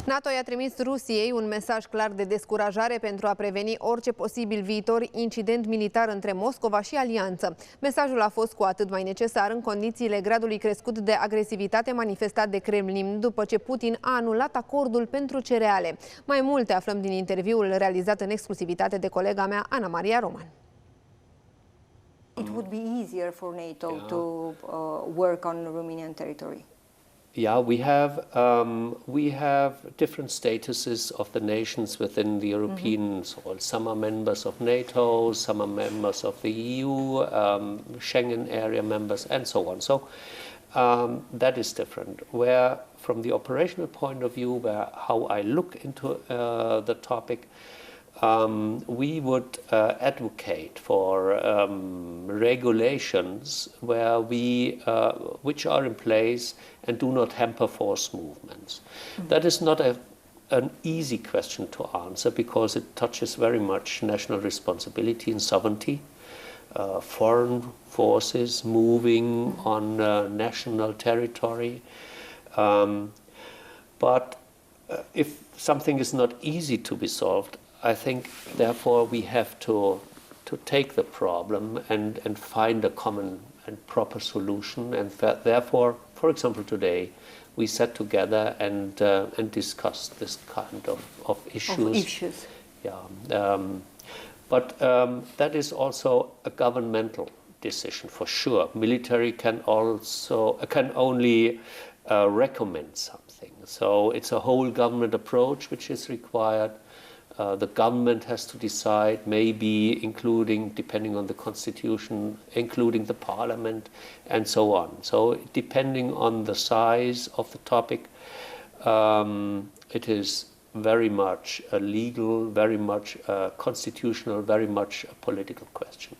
NATO i-a trimis Rusiei un mesaj clar de descurajare pentru a preveni orice posibil viitor incident militar între Moscova și Alianță. Mesajul a fost cu atât mai necesar în condițiile gradului crescut de agresivitate manifestat de Kremlin după ce Putin a anulat acordul pentru cereale. Mai multe aflăm din interviul realizat în exclusivitate de colega mea, Ana Maria Roman. It would be easier for NATO to work on Romanian territory. Yeah, we have different statuses of the nations within the European soil. Some are members of NATO, some are members of the EU, Schengen area members, and so on. So that is different. Where, from the operational point of view, how I look into the topic, we would advocate for regulations where which are in place and do not hamper force movements. That is not an easy question to answer because it touches very much national responsibility and sovereignty. Foreign forces moving on national territory. But if something is not easy to be solved, I think, therefore, we have to take the problem and find a common and proper solution. And therefore, for example, today, we sat together and discussed this kind of issues. Yeah, but that is also a governmental decision for sure. Military can only recommend something. So it's a whole government approach which is required. The government has to decide, maybe including, depending on the constitution, including the parliament and so on. So depending on the size of the topic, it is very much a legal, very much a constitutional, very much a political question.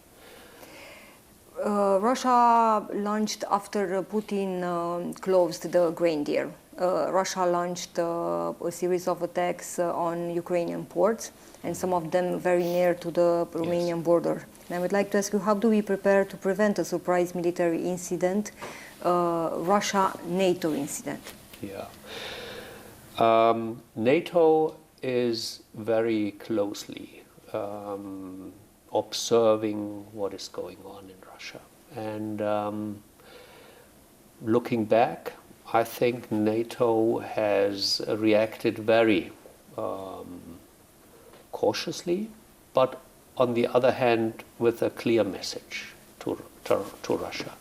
Russia launched, after Putin closed the grain deal, Russia launched a series of attacks on Ukrainian ports, and some of them very near to the Romanian border. And I would like to ask you, how do we prepare to prevent a surprise military incident, Russia-NATO incident? Yeah. NATO is very closely observing what is going on in Russia. And looking back, I think NATO has reacted very cautiously, but on the other hand, with a clear message to Russia.